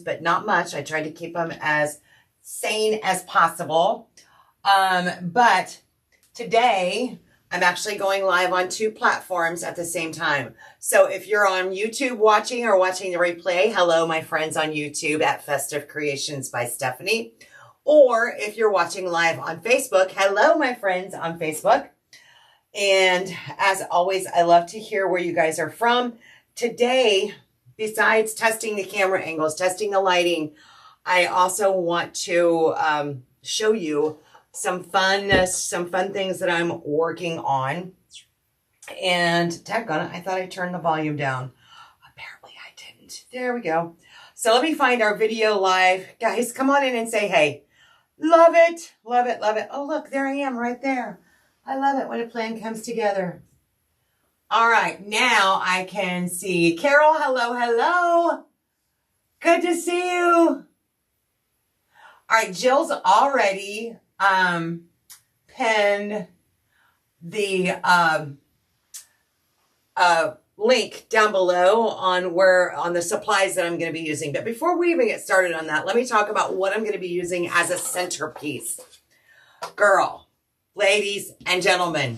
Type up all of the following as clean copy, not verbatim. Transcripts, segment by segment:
but not much. I tried to keep them as sane as possible. But today I'm actually going live on 2 platforms at the same time. So if you're on YouTube watching or watching the replay, hello, my friends on YouTube at Festive Creations by Stephanie. Or if you're watching live on Facebook, hello, my friends on Facebook. And as always, I love to hear where you guys are from. Today, besides testing the camera angles, testing the lighting, I also want to show you some fun things that I'm working on. And daggone it, I thought I turned the volume down. Apparently I didn't. There we go. So let me find our video live. Guys, come on in and say hey. Love it, love it, love it. Oh, look, there I am right there. I love it when a plan comes together. All right, now I can see Carol. Hello, hello. Good to see you. All right, Jill's already pinned the link down below on the supplies that I'm going to be using. But before we even get started on that, let me talk about what I'm going to be using as a centerpiece. Girl, ladies and gentlemen.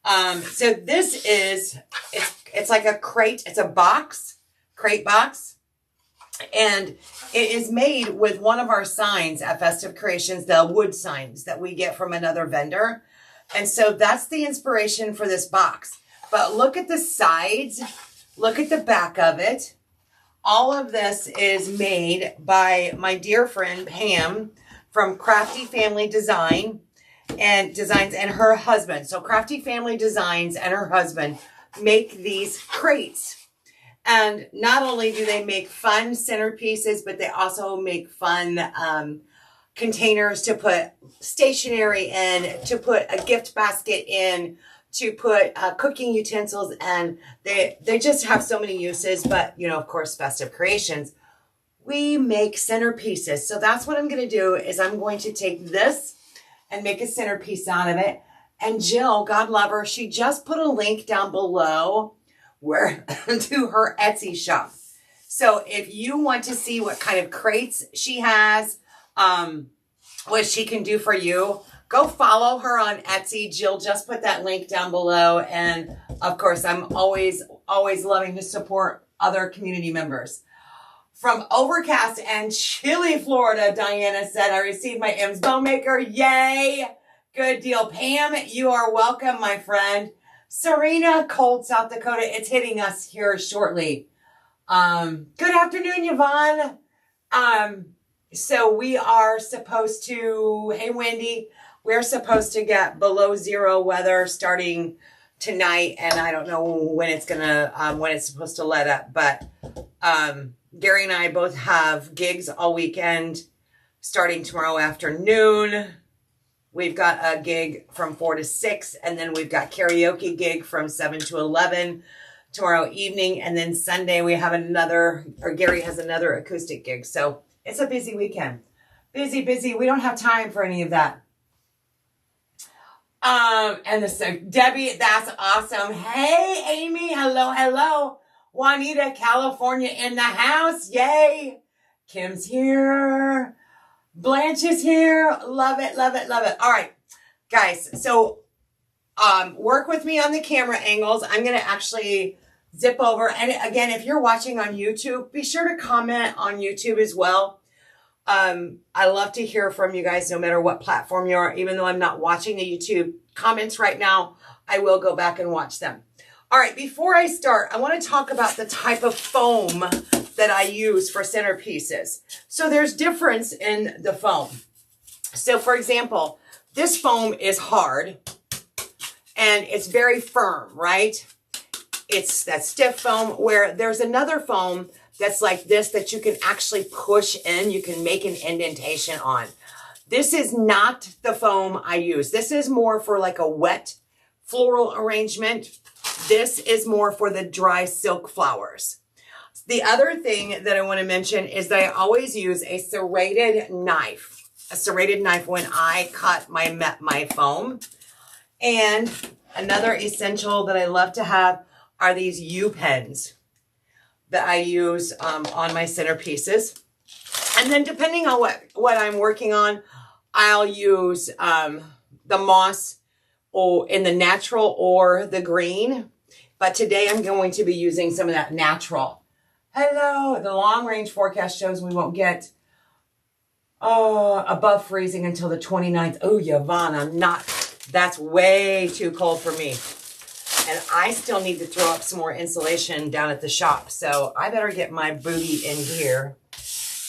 So this is, it's like a crate. It's a crate box. And it is made with one of our signs at Festive Creations, the wood signs that we get from another vendor. And so that's the inspiration for this box. But look at the sides. Look at the back of it. All of this is made by my dear friend, Pam, from Crafty Family Designs and her husband. So Crafty Family Designs and her husband make these crates. And not only do they make fun centerpieces, but they also make fun containers to put stationery in, to put a gift basket in, to put cooking utensils, and they just have so many uses. But, you know, of course, Festive Creations, we make centerpieces. So that's what I'm going to do is I'm going to take this and make a centerpiece out of it. And Jill, God love her, she just put a link down below to her Etsy shop. So if you want to see what kind of crates she has, what she can do for you, go follow her on Etsy. Jill just put that link down below. And of course, I'm always loving to support other community members. From overcast and chilly Florida, Diana said, I received my M's Bone Maker. Yay! Good deal. Pam, you are welcome, my friend. Serena, cold South Dakota. It's hitting us here shortly. Good afternoon, Yvonne. So we are supposed to, hey, Wendy, we're supposed to get below 0 weather starting tonight. And I don't know when it's when it's supposed to let up, but, Gary and I both have gigs all weekend starting tomorrow afternoon. We've got a gig from 4 to 6, and then we've got karaoke gig from 7 to 11 tomorrow evening. And then Sunday we have Gary has another acoustic gig. So it's a busy weekend. Busy, busy. We don't have time for any of that. So Debbie, that's awesome. Hey, Amy. Hello, hello. Juanita, California in the house. Yay. Kim's here. Blanche is here. Love it, love it, love it. All right, guys. So, work with me on the camera angles. I'm going to actually zip over. And again, if you're watching on YouTube, be sure to comment on YouTube as well. I love to hear from you guys no matter what platform you are. Even though I'm not watching the YouTube comments right now, I will go back and watch them. All right, before I start, I want to talk about the type of foam that I use for centerpieces. So there's difference in the foam. So for example, this foam is hard and it's very firm, right? It's that stiff foam, where there's another foam that's like this that you can actually push in. You can make an indentation on. This is not the foam I use. This is more for like a wet floral arrangement. This is more for the dry silk flowers. The other thing that I want to mention is that I always use a serrated knife. A serrated knife when I cut my foam. And another essential that I love to have are these U pens. that I use on my centerpieces. And then depending on what I'm working on, I'll use the moss or in the natural or the green. But today I'm going to be using some of that natural. Hello, the long range forecast shows we won't get above freezing until the 29th. Oh, Yvonne, that's way too cold for me. And I still need to throw up some more insulation down at the shop. So I better get my booty in here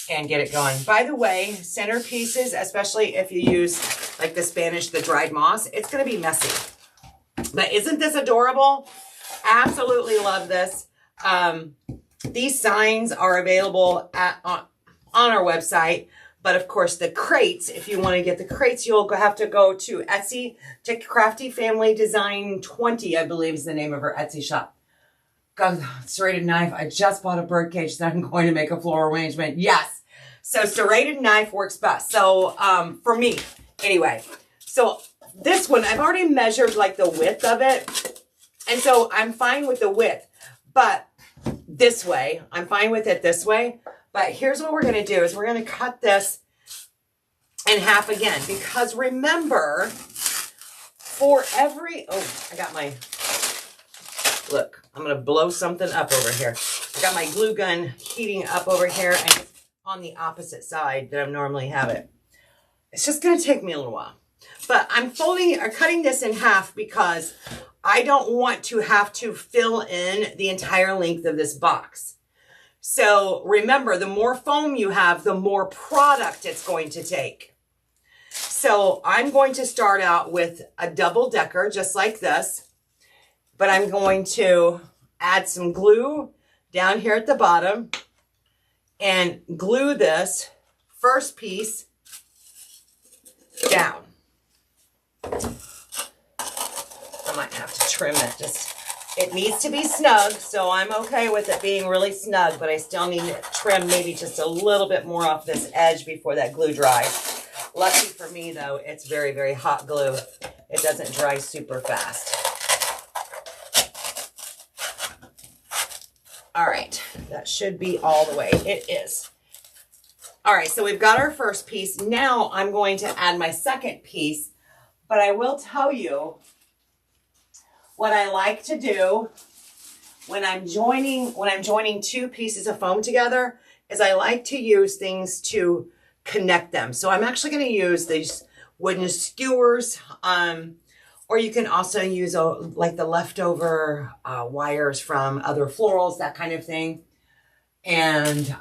and get it going. By the way, centerpieces, especially if you use like the dried moss, it's going to be messy. But isn't this adorable? Absolutely love this. These signs are available on our website. But of course, the crates, if you want to get the crates, you'll have to go to Etsy to Crafty Family Design 20, I believe is the name of her Etsy shop. God, serrated knife. I just bought a bird cage that I'm going to make a floral arrangement. Yes. So serrated knife works best. So for me, anyway. So this one, I've already measured like the width of it. And so I'm fine with the width. But this way, I'm fine with it this way. But here's what we're going to do is we're going to cut this in half again. Because remember, for every... Oh, I got my... Look, I'm going to blow something up over here. I got my glue gun heating up over here and it's on the opposite side that I normally have it. It's just going to take me a little while. But I'm cutting this in half because I don't want to have to fill in the entire length of this box. So remember, the more foam you have, the more product it's going to take. So I'm going to start out with a double decker, just like this. But I'm going to add some glue down here at the bottom and glue this first piece down. I might have to trim it. It needs to be snug, so I'm okay with it being really snug, but I still need to trim maybe just a little bit more off this edge before that glue dries. Lucky for me, though, it's very, very hot glue. It doesn't dry super fast. All right, that should be all the way. It is. All right, so we've got our first piece. Now I'm going to add my second piece, but I will tell you what I like to do when I'm joining two pieces of foam together is I like to use things to connect them. So I'm actually going to use these wooden skewers, or you can also use like the leftover wires from other florals, that kind of thing, and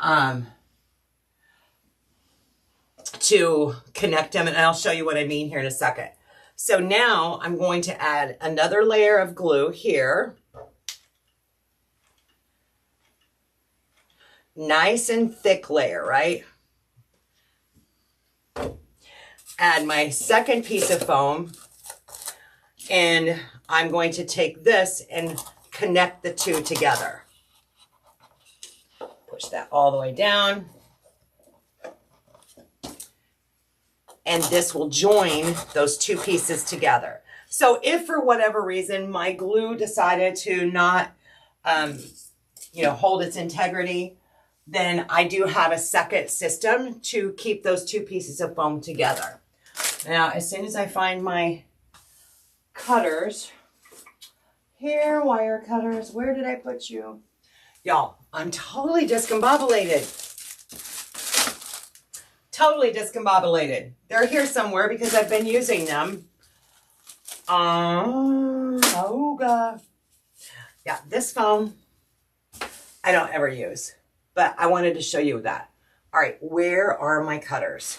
to connect them. And I'll show you what I mean here in a second. So now I'm going to add another layer of glue here. Nice and thick layer, right? Add my second piece of foam. And I'm going to take this and connect the two together. Push that all the way down. And this will join those two pieces together. So if for whatever reason my glue decided to not, hold its integrity, then I do have a second system to keep those two pieces of foam together. Now, as soon as I find my cutters, here, wire cutters, where did I put you? Y'all, I'm totally discombobulated. Totally discombobulated. They're here somewhere because I've been using them. Oh God. Yeah, this foam I don't ever use, but I wanted to show you that. All right, where are my cutters?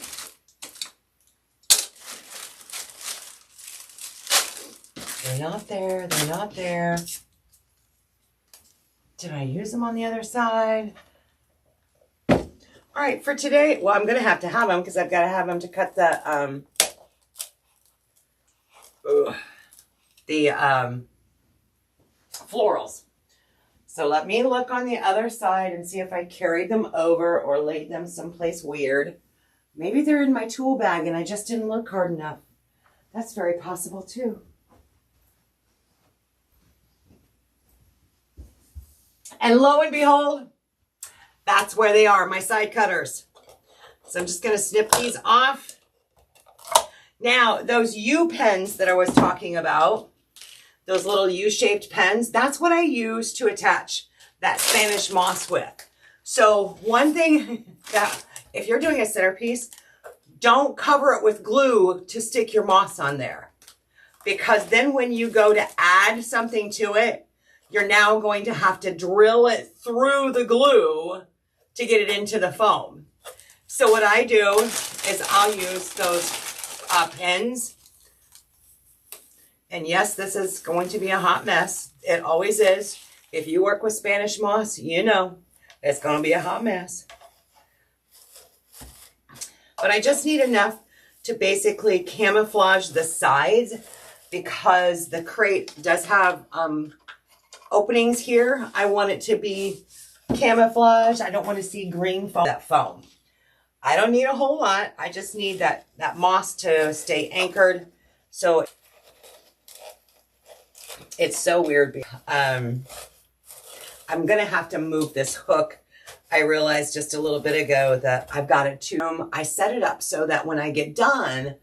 They're not there. They're not there. Did I use them on the other side? All right, for today, well, I'm going to have them because I've got to have them to cut the florals. So let me look on the other side and see if I carried them over or laid them someplace weird. Maybe they're in my tool bag and I just didn't look hard enough. That's very possible too. And lo and behold, That's where they are, my side cutters. So I'm just going to snip these off. Now, those U pens that I was talking about, those little U-shaped pens, that's what I use to attach that Spanish moss with. So one thing that, if you're doing a centerpiece, don't cover it with glue to stick your moss on there. Because then when you go to add something to it, you're now going to have to drill it through the glue to get it into the foam. So what I do is I'll use those pens. And yes, this is going to be a hot mess. It always is. If you work with Spanish moss, you know it's going to be a hot mess. But I just need enough to basically camouflage the sides because the crate does have openings here. I want it to be camouflaged. I don't want to see green foam. That foam. I don't need a whole lot. I just need that moss to stay anchored. So it's so weird. I'm going to have to move this hook. I realized just a little bit ago that I've got it to, I set it up so that when I get done,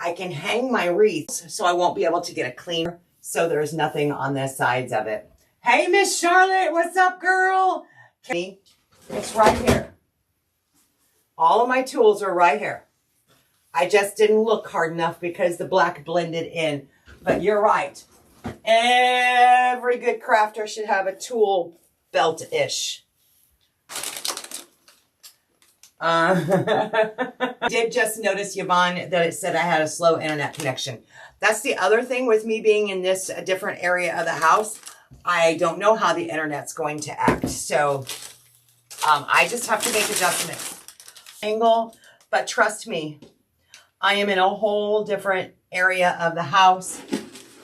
I can hang my wreaths so I won't be able to get it cleaner. So there's nothing on the sides of it. Hey, Miss Charlotte, what's up, girl? It's right here. All of my tools are right here. I just didn't look hard enough because the black blended in. But you're right. Every good crafter should have a tool belt-ish. I did just notice, Yvonne, that it said I had a slow internet connection. That's the other thing with me being in this different area of the house. I don't know how the internet's going to act. So I just have to make adjustments. But trust me, I am in a whole different area of the house.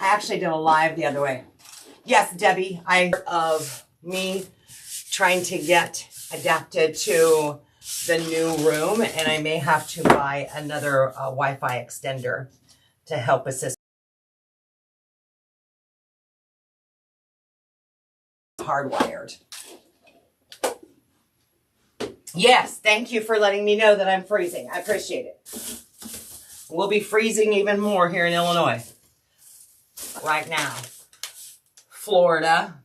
I actually did a live the other way. Yes, Debbie, of me trying to get adapted to the new room, and I may have to buy another Wi-Fi extender to help assist. Hardwired. Yes, thank you for letting me know that I'm freezing. I appreciate it. We'll be freezing even more here in Illinois right now. Florida.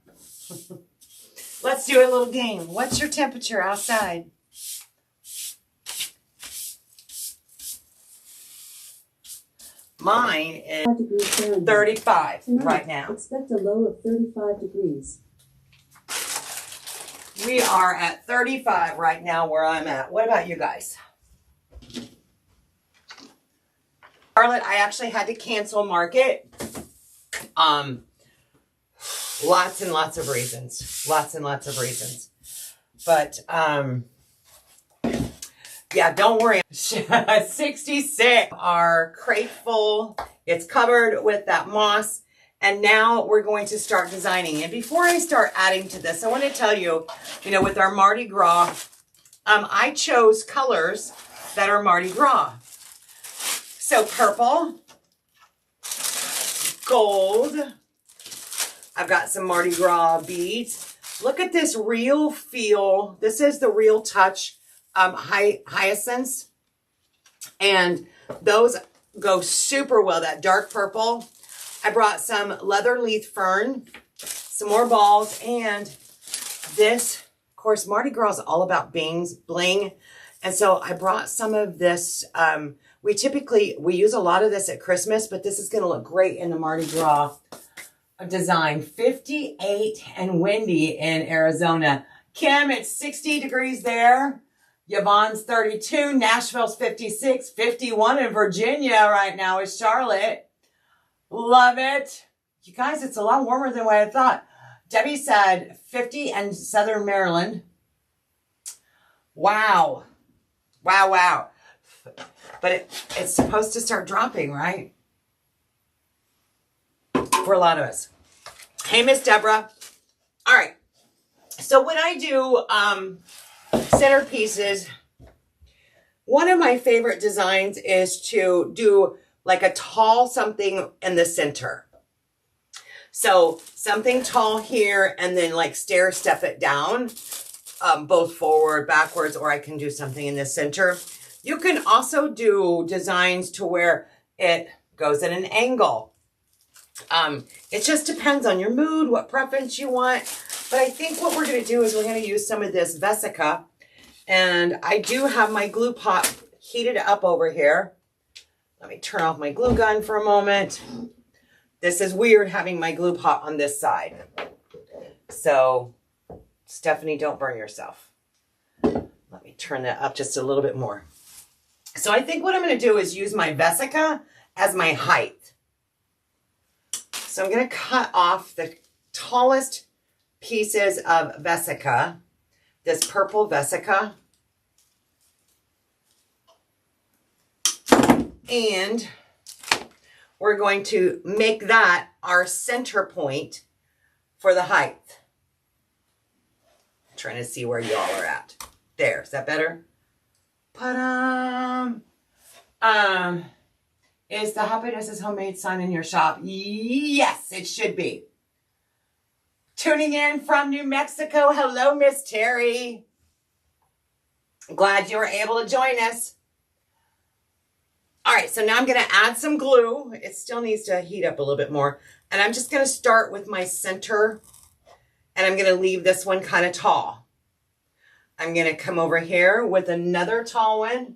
Let's do a little game. What's your temperature outside? Mine is 35 right now. Expect a low of 35 degrees. We are at 35 right now where I'm at. What about you guys? Charlotte, I actually had to cancel Market. Lots and lots of reasons. Lots and lots of reasons. But, yeah, don't worry. 66 are crate full. It's covered with that moss. And now we're going to start designing. And before I start adding to this, I want to tell you, with our Mardi Gras, I chose colors that are Mardi Gras. So purple, gold. I've got some Mardi Gras beads. Look at this real feel. This is the Real Touch hyacinths. And those go super well. That dark purple. I brought some leather leaf fern, some more balls, and this, of course, Mardi Gras is all about bling. And so I brought some of this. We use a lot of this at Christmas, but this is going to look great in the Mardi Gras design. 58 and windy in Arizona. Kim, it's 60 degrees there. Yvonne's 32. Nashville's 56. 51 in Virginia right now is Charlotte. Love it. You guys, it's a lot warmer than what I thought. Debbie said 50 in Southern Maryland. Wow. Wow, wow. But it's supposed to start dropping, right? For a lot of us. Hey, Miss Deborah. All right. So when I do centerpieces, one of my favorite designs is to do like a tall something in the center. So something tall here and then like stair step it down. both forward, backwards, or I can do something in the center. You can also do designs to where it goes at an angle. It just depends on your mood, what preference you want. But I think what we're going to do is we're going to use some of this Vesica. And I do have my glue pot heated up over here. Let me turn off my glue gun for a moment. This is weird having my glue pot on this side. So, Stephanie, don't burn yourself. Let me turn that up just a little bit more. So I think what I'm going to do is use my Vesica as my height. So I'm going to cut off the tallest pieces of Vesica, this purple Vesica. And we're going to make that our center point for the height. I'm trying to see where y'all are at. There, is that better? Is the Happiness is Homemade sign in your shop? Yes, it should be. Tuning in from New Mexico. Hello, Miss Terry. Glad you were able to join us. All right, so now I'm going to add some glue. It still needs to heat up a little bit more. And I'm just going to start with my center. And I'm going to leave this one kind of tall. I'm going to come over here with another tall one.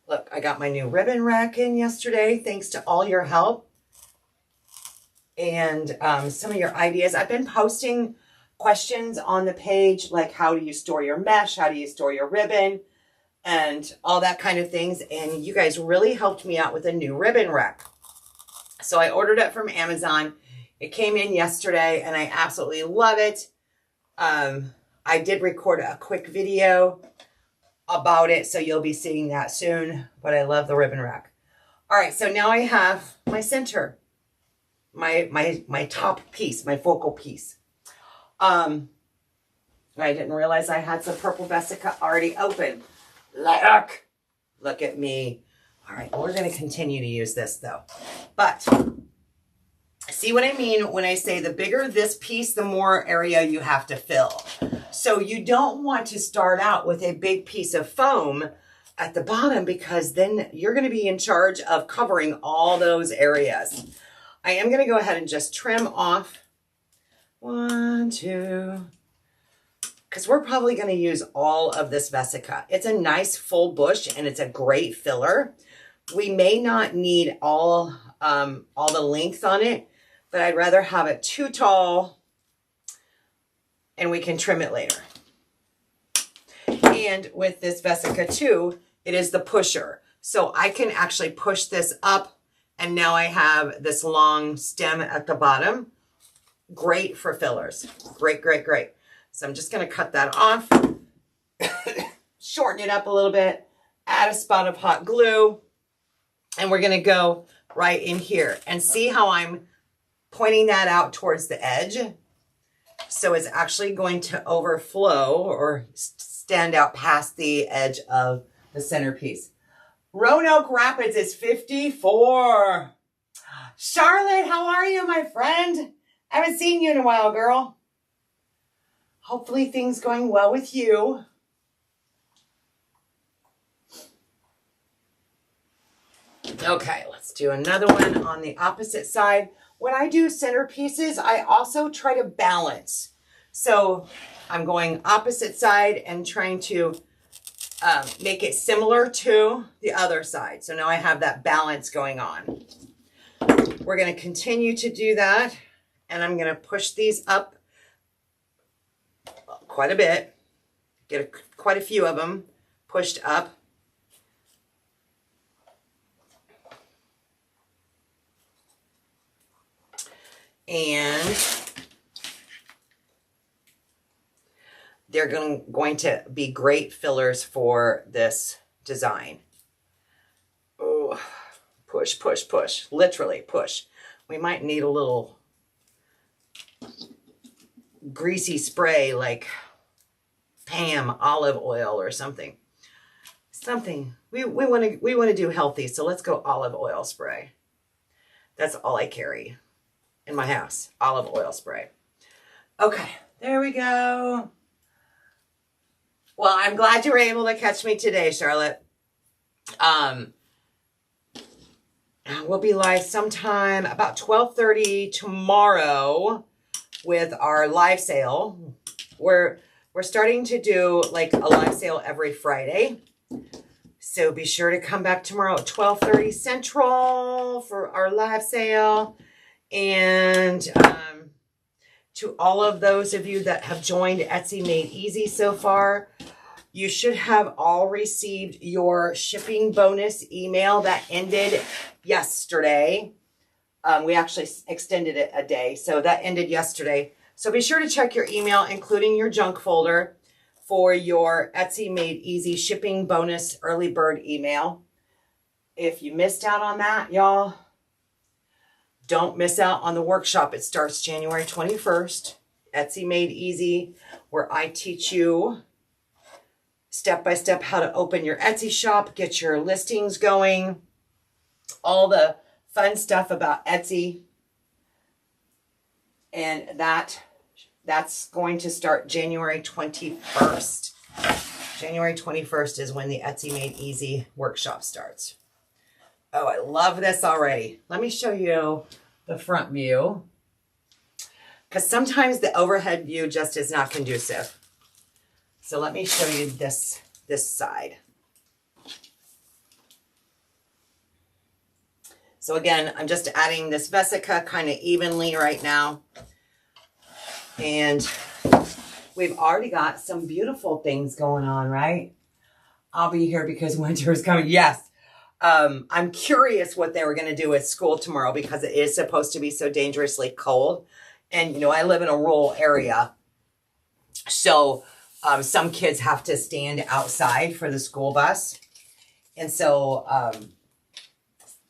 Look, I got my new ribbon rack in yesterday, thanks to all your help. And some of your ideas. I've been posting questions on the page, like how do you store your mesh? How do you store your ribbon? And all that kind of things. And you guys really helped me out with a new ribbon rack. So I ordered it from Amazon. It came in yesterday and I absolutely love it. I did record a quick video about it, so you'll be seeing that soon, but I love the ribbon rack. All right, so now I have my center, my top piece, my focal piece. I didn't realize I had some purple Vesica already open. Look at me. All right, we're going to continue to use this though. But see what I mean when I say the bigger this piece, the more area you have to fill. So you don't want to start out with a big piece of foam at the bottom, because then you're going to be in charge of covering all those areas. I am going to go ahead and just trim off 1, 2, because we're probably going to use all of this Vesica. It's a nice full bush and it's a great filler. We may not need all the length on it, but I'd rather have it too tall and we can trim it later. And with this Vesica too, it is the pusher. So I can actually push this up and now I have this long stem at the bottom. Great for fillers. Great, great, great. So I'm just going to cut that off, shorten it up a little bit, add a spot of hot glue, and we're going to go right in here. And see how I'm pointing that out towards the edge? So it's actually going to overflow or stand out past the edge of the centerpiece. Roanoke Rapids is 54. Charlotte, how are you, my friend? I haven't seen you in a while, girl. Hopefully things going well with you. Okay, let's do another one on the opposite side. When I do centerpieces, I also try to balance. So I'm going opposite side and trying to make it similar to the other side. So now I have that balance going on. We're going to continue to do that. And I'm going to push these up quite a bit. Get quite a few of them pushed up. And they're going to be great fillers for this design. Oh, push, push, push. Literally push. We might need a little greasy spray like Pam olive oil or something. We want to do healthy, so let's go olive oil spray. That's all I carry. in my house. Olive oil spray. Okay, there we go. Well, I'm glad you were able to catch me today, Charlotte. We'll be live sometime about 12:30 tomorrow with our live sale. We're starting to do like a live sale every Friday. So be sure to come back tomorrow at 12:30 Central for our live sale. And to all of those of you that have joined Etsy Made Easy so far, you should have all received your shipping bonus email that ended yesterday. We actually extended it a day, so that ended yesterday. So be sure to check your email, including your junk folder, for your Etsy Made Easy shipping bonus early bird email. If you missed out on that, y'all, don't miss out on the workshop. It starts January 21st, Etsy Made Easy, where I teach you step-by-step how to open your Etsy shop, get your listings going, all the fun stuff about Etsy. And that's going to start January 21st. January 21st is when the Etsy Made Easy workshop starts. Oh, I love this already. Let me show you the front view, because sometimes the overhead view just is not conducive. So let me show you this side. So again, I'm just adding this Vesica kind of evenly right now. And we've already got some beautiful things going on, right? I'll be here because winter is coming. Yes. I'm curious what they were going to do at school tomorrow, because it is supposed to be so dangerously cold. And, you know, I live in a rural area. So some kids have to stand outside for the school bus. And so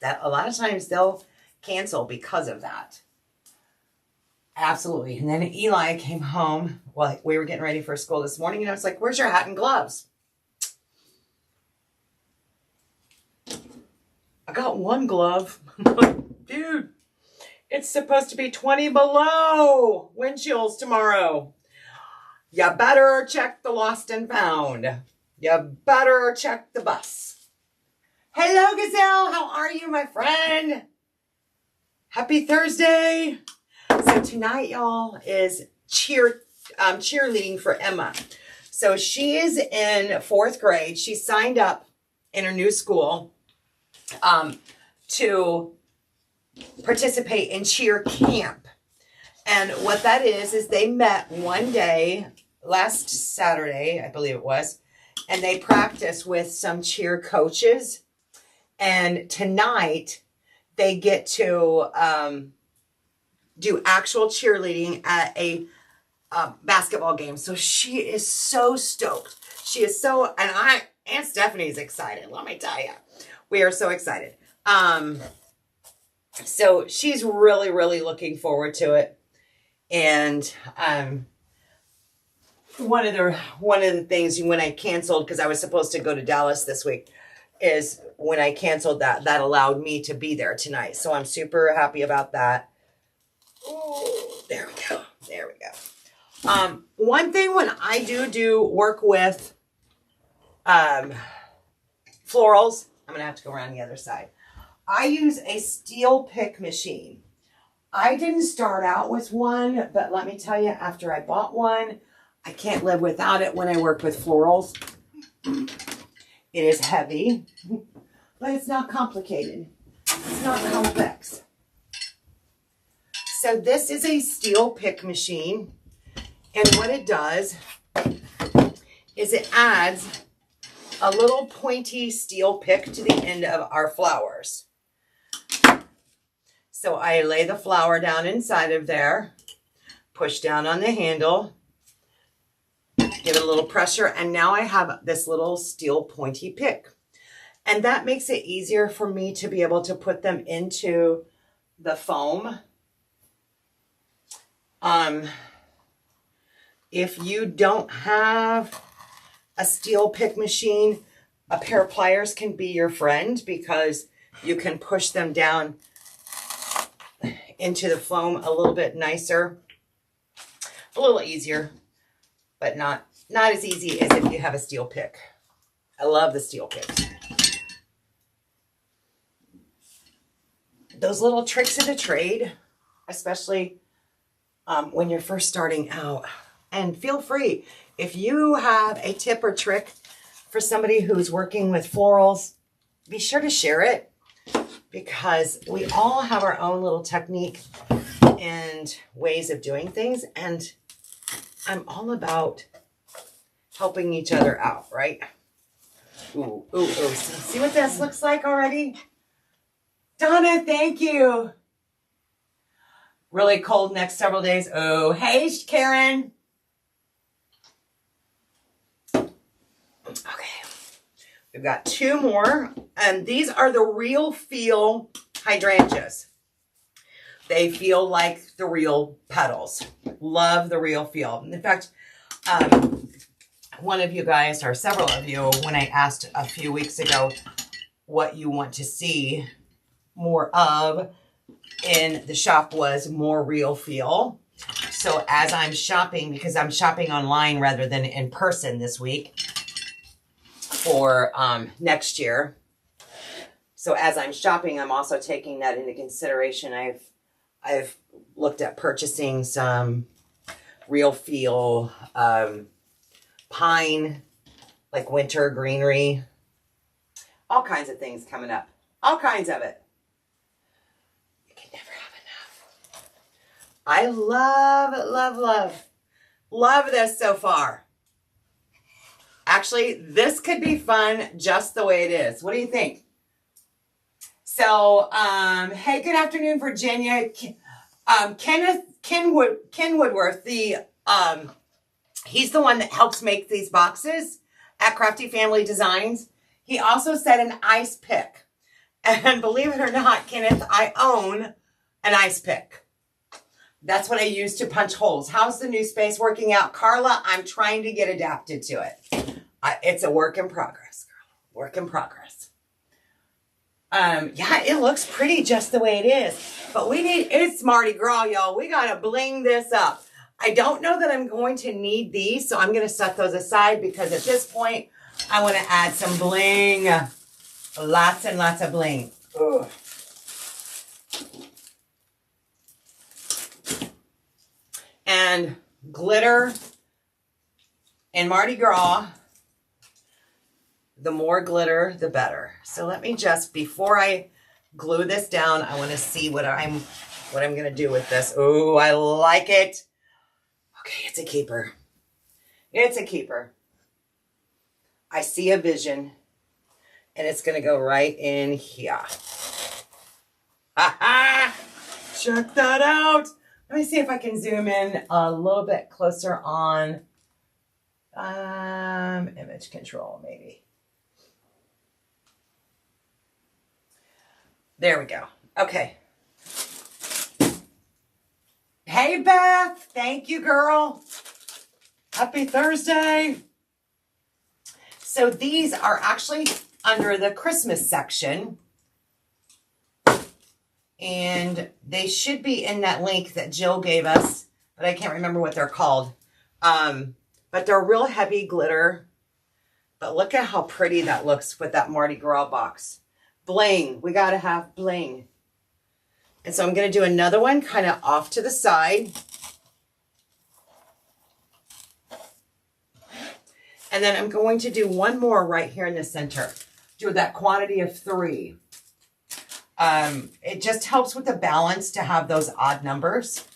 that a lot of times they'll cancel because of that. Absolutely. And then Eli came home while we were getting ready for school this morning, and I was like, where's your hat and gloves? I got one glove. Dude, it's supposed to be 20 below wind chills tomorrow. You better check the lost and found. You better check the bus. Hello, Gazelle. How are you, my friend? Happy Thursday. So tonight, y'all, is cheerleading for Emma. So she is in 4th grade. She signed up in her new school to participate in cheer camp. And what that is they met one day last Saturday, I believe it was, and they practiced with some cheer coaches. And tonight they get to do actual cheerleading at a basketball game. So she is so stoked. She is so, and Aunt Stephanie's excited. Let me tell you, we are so excited. So she's really, really looking forward to it. And one of the things when I canceled, because I was supposed to go to Dallas this week, is when I canceled that allowed me to be there tonight. So I'm super happy about that. Oh, there we go. There we go. One thing when I do work with florals, I'm going to have to go around the other side. I use a steel pick machine. I didn't start out with one, but let me tell you, after I bought one, I can't live without it when I work with florals. It is heavy, but it's not complicated. It's not complex. So this is a steel pick machine, and what it does is it adds a little pointy steel pick to the end of our flowers. So I lay the flower down inside of there, push down on the handle, give it a little pressure, and now I have this little steel pointy pick. And that makes it easier for me to be able to put them into the foam. If you don't have a steel pick machine, a pair of pliers can be your friend, because you can push them down into the foam a little bit nicer, a little easier, but not as easy as if you have a steel pick. I love the steel picks. Those little tricks of the trade, especially when you're first starting out. And feel free, if you have a tip or trick for somebody who's working with florals, be sure to share it, because we all have our own little technique and ways of doing things. And I'm all about helping each other out, right? Ooh, ooh, ooh. See what this looks like already? Donna, thank you. Really cold next several days. Oh, hey, Karen. Okay. We've got two more. And these are the Real Feel hydrangeas. They feel like the real petals. Love the Real Feel. In fact, one of you guys, or several of you, when I asked a few weeks ago what you want to see more of in the shop, was more Real Feel. So as I'm shopping, because I'm shopping online rather than in person this week for next year. So as I'm shopping, I'm also taking that into consideration. I've looked at purchasing some Real Feel pine, like winter greenery, all kinds of things coming up, all kinds of it. You can never have enough. I love this so far. Actually, this could be fun just the way it is. What do you think? So, hey, good afternoon, Virginia. Ken Woodworth, he's the one that helps make these boxes at Crafty Family Designs. He also said an ice pick. And believe it or not, Kenneth, I own an ice pick. That's what I use to punch holes. How's the new space working out? Carla, I'm trying to get adapted to it. It's a work in progress, girl. Work in progress. Yeah, it looks pretty just the way it is. But it's Mardi Gras, y'all. We got to bling this up. I don't know that I'm going to need these, so I'm going to set those aside, because at this point, I want to add some bling. Lots and lots of bling. Ugh. And glitter and Mardi Gras, the more glitter, the better. So let me just, before I glue this down, I want to see what I'm going to do with this. Oh, I like it. Okay, it's a keeper. It's a keeper. I see a vision, and it's going to go right in here. Ha ha! Check that out. Let me see if I can zoom in a little bit closer on image control, maybe. There we go. Okay. Hey, Beth. Thank you, girl. Happy Thursday. So these are actually under the Christmas section. And they should be in that link that Jill gave us, but I can't remember what they're called. But they're real heavy glitter. But look at how pretty that looks with that Mardi Gras box. Bling. We got to have bling. And so I'm going to do another one kind of off to the side. And then I'm going to do one more right here in the center. Do that quantity of 3. It just helps with the balance to have those odd numbers.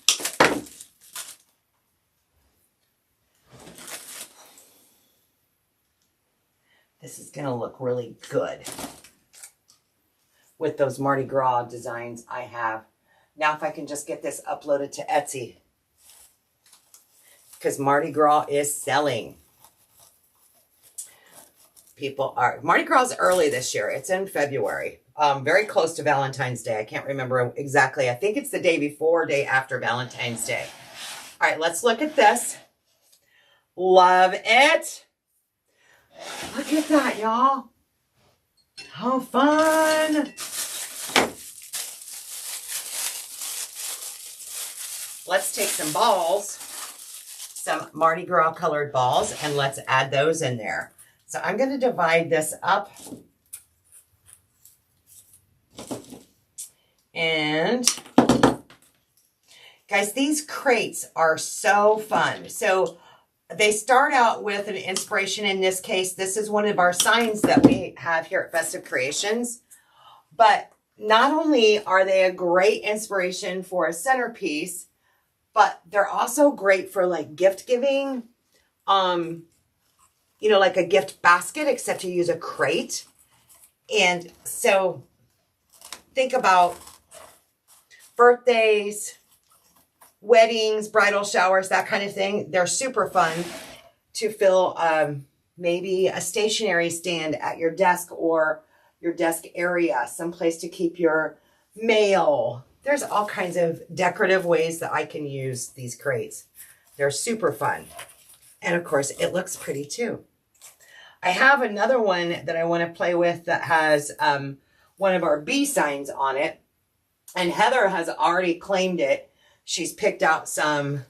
This is going to look really good with those Mardi Gras designs I have. Now if I can just get this uploaded to Etsy, because Mardi Gras is selling. Mardi Gras is early this year. It's in February. Very close to Valentine's Day. I can't remember exactly. I think it's the day before, day after Valentine's Day. All right, let's look at this. Love it. Look at that, y'all. How fun. let's take some balls, some Mardi Gras colored balls, and let's add those in there. So I'm going to divide this up. And guys, these crates are so fun. So they start out with an inspiration. In this case, this is one of our signs that we have here at Festive Creations. But not only are they a great inspiration for a centerpiece, but they're also great for like gift giving. You know, like a gift basket, except you use a crate. And so think about birthdays, weddings, bridal showers, that kind of thing. They're super fun to fill maybe a stationery stand at your desk or your desk area, someplace to keep your mail. There's all kinds of decorative ways that I can use these crates. They're super fun. And of course, it looks pretty too. I have another one that I want to play with that has one of our bee signs on it. And Heather has already claimed it. She's picked out some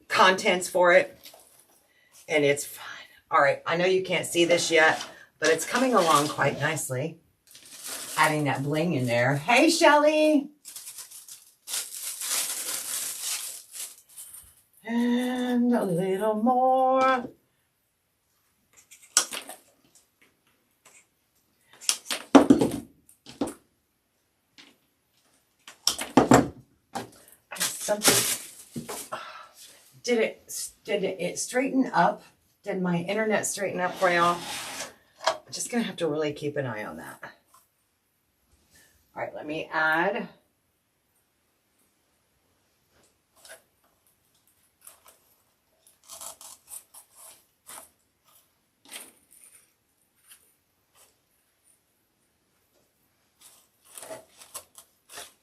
contents for it. And it's fun. All right, I know you can't see this yet, but it's coming along quite nicely. Adding that bling in there. Hey, Shelly. And a little more. Something. Did it straighten up? Did my internet straighten up for y'all? I'm just gonna have to really keep an eye on that. All right, let me add.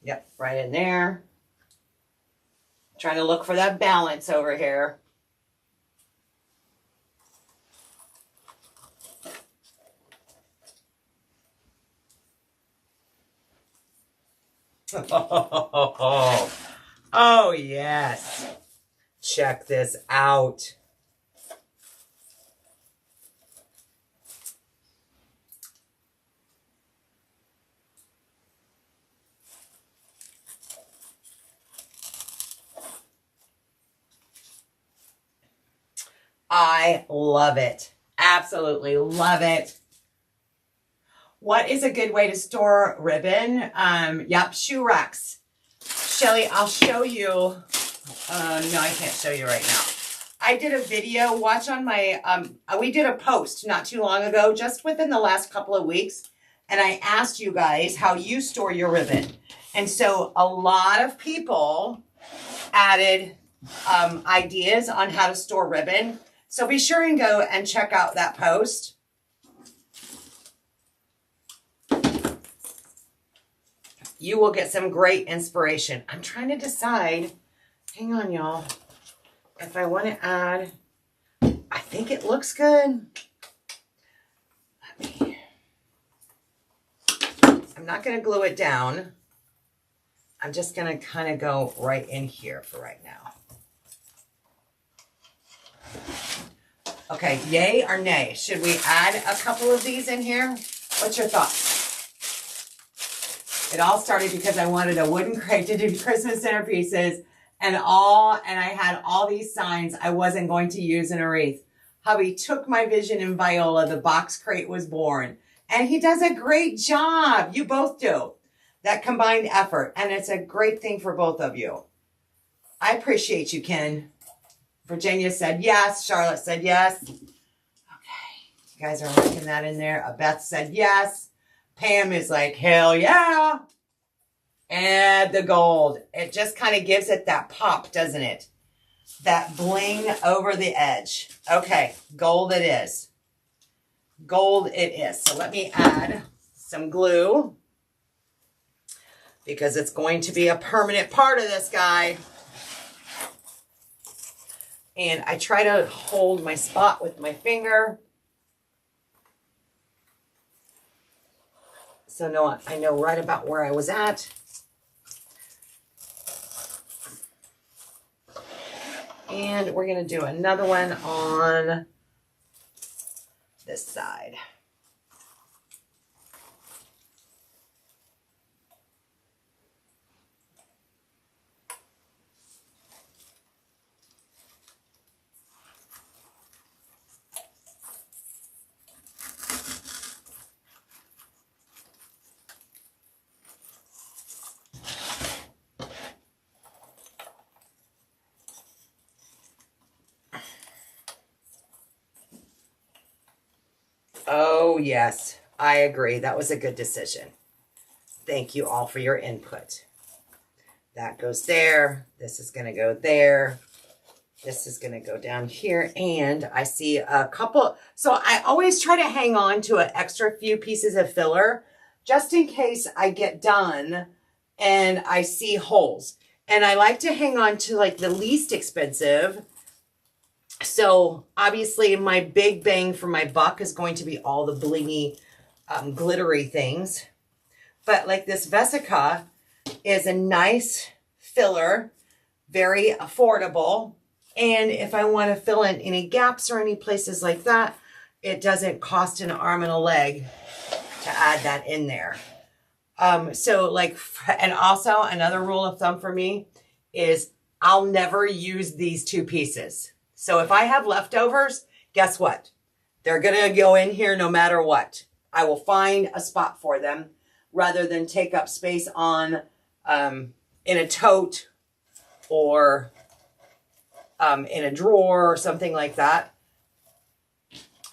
Yep, right in there. Trying to look for that balance over here. Oh, yes. Check this out. I love it. Absolutely love it. What is a good way to store ribbon? Yep, shoe racks. Shelly, I'll show you. No, I can't show you right now. I did a video, watch on my, we did a post not too long ago, just within the last couple of weeks. And I asked you guys how you store your ribbon. And so a lot of people added ideas on how to store ribbon. So be sure and go and check out that post. You will get some great inspiration. I'm trying to decide, hang on y'all, if I want to add, I think it looks good. I'm not going to glue it down. I'm just going to kind of go right in here for right now. Okay, yay or nay? Should we add a couple of these in here? What's your thoughts? It all started because I wanted a wooden crate to do Christmas centerpieces and I had all these signs I wasn't going to use in a wreath. Hubby took my vision and Viola, the box crate was born. And he does a great job. You both do. That combined effort. And it's a great thing for both of you. I appreciate you, Ken. Virginia said yes. Charlotte said yes. Okay. You guys are liking that in there. Beth said yes. Pam is like, hell yeah. Add the gold. It just kind of gives it that pop, doesn't it? That bling over the edge. Okay. Gold it is. Gold it is. So let me add some glue because it's going to be a permanent part of this guy. And I try to hold my spot with my finger. So no, I know right about where I was at. And we're going to do another one on this side. Oh, yes, I agree. That was a good decision. Thank you all for your input. That goes there. This is going to go there. This is going to go down here. And I see a couple. So I always try to hang on to an extra few pieces of filler just in case I get done and I see holes. And I like to hang on to like the least expensive. So obviously my big bang for my buck is going to be all the blingy, glittery things. But like this Vesica is a nice filler, very affordable. And if I want to fill in any gaps or any places like that, it doesn't cost an arm and a leg to add that in there. So like, and also another rule of thumb for me is I'll never use these two pieces. So if I have leftovers, guess what? They're going to go in here no matter what. I will find a spot for them rather than take up space on in a tote or in a drawer or something like that.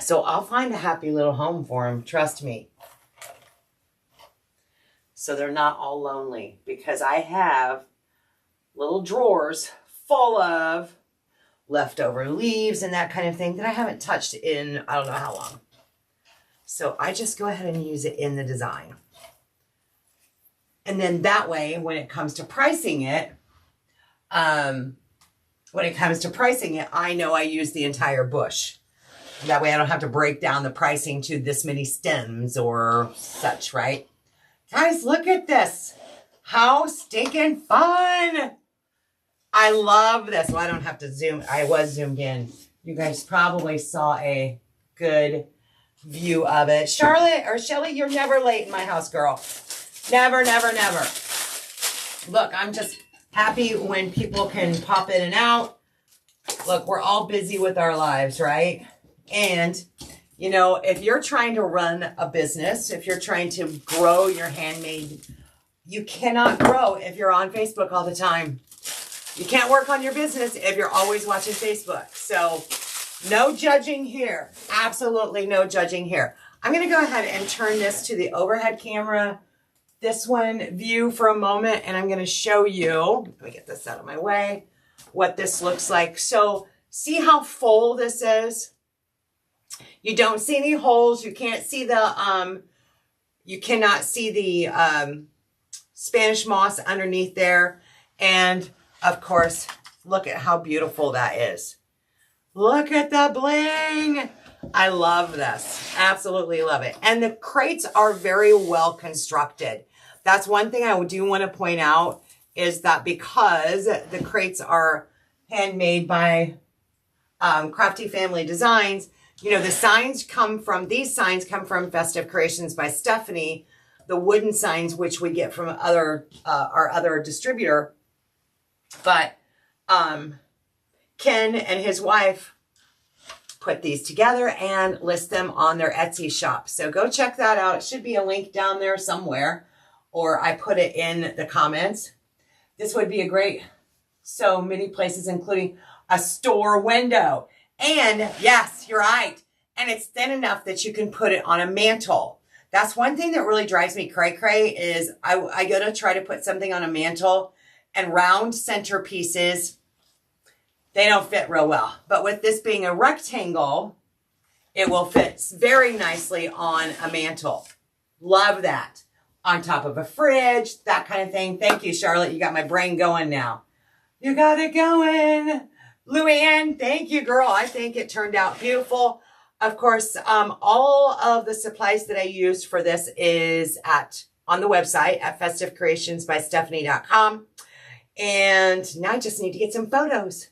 So I'll find a happy little home for them. Trust me. So they're not all lonely because I have little drawers full of leftover leaves and that kind of thing that I haven't touched in I don't know how long. So I just go ahead and use it in the design. And then that way, when it comes to pricing it, I know I use the entire bush. That way I don't have to break down the pricing to this many stems or such, right? Guys, look at this. How stinking fun. I love this. Well, I don't have to zoom. I was zoomed in. You guys probably saw a good view of it. Charlotte or Shelly, you're never late in my house, girl. Never, never, never. Look, I'm just happy when people can pop in and out. Look, we're all busy with our lives, right? And, you know, if you're trying to run a business, if you're trying to grow your handmade, you cannot grow if you're on Facebook all the time. You can't work on your business if you're always watching Facebook. So no judging here. Absolutely no judging here. I'm going to go ahead and turn this to the overhead camera, this one view for a moment, and I'm going to show you, let me get this out of my way, what this looks like. So see how full this is? You don't see any holes. You can't see the, you cannot see the Spanish moss underneath there. And of course, look at how beautiful that is. Look at the bling. I love this. Absolutely love it. And the crates are very well constructed. That's one thing I do want to point out is that because the crates are handmade by Crafty Family Designs, you know, the signs come from, these signs come from Festive Creations by Stephanie, the wooden signs, which we get from our other distributor. But Ken and his wife put these together and list them on their Etsy shop. So go check that out. It should be a link down there somewhere, or I put it in the comments. This would be a great, so many places, including a store window. And yes, you're right. And it's thin enough that you can put it on a mantle. That's one thing that really drives me cray-cray is I go to try to put something on a mantle and round centerpieces, they don't fit real well. But with this being a rectangle, it will fit very nicely on a mantle. Love that. On top of a fridge, that kind of thing. Thank you, Charlotte. You got my brain going now. You got it going. Luann, thank you, girl. I think it turned out beautiful. Of course, all of the supplies that I used for this is on the website at festivecreationsbystephanie.com. And now I just need to get some photos.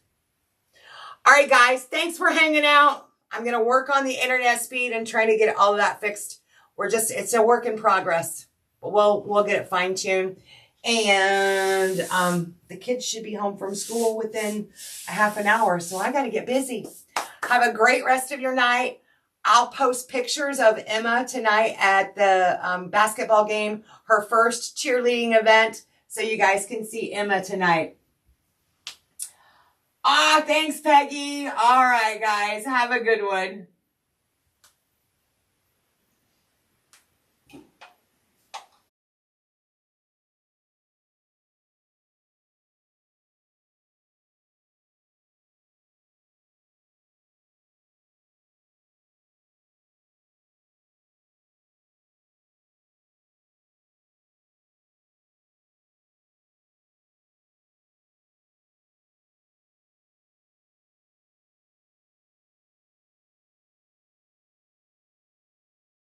All right, guys, thanks for hanging out. I'm going to work on the internet speed and trying to get all of that fixed. It's a work in progress. But we'll get it fine-tuned. And the kids should be home from school within a half an hour. So I got to get busy. Have a great rest of your night. I'll post pictures of Emma tonight at the basketball game, her first cheerleading event, so you guys can see Emma tonight. Thanks, Peggy. All right, guys. Have a good one.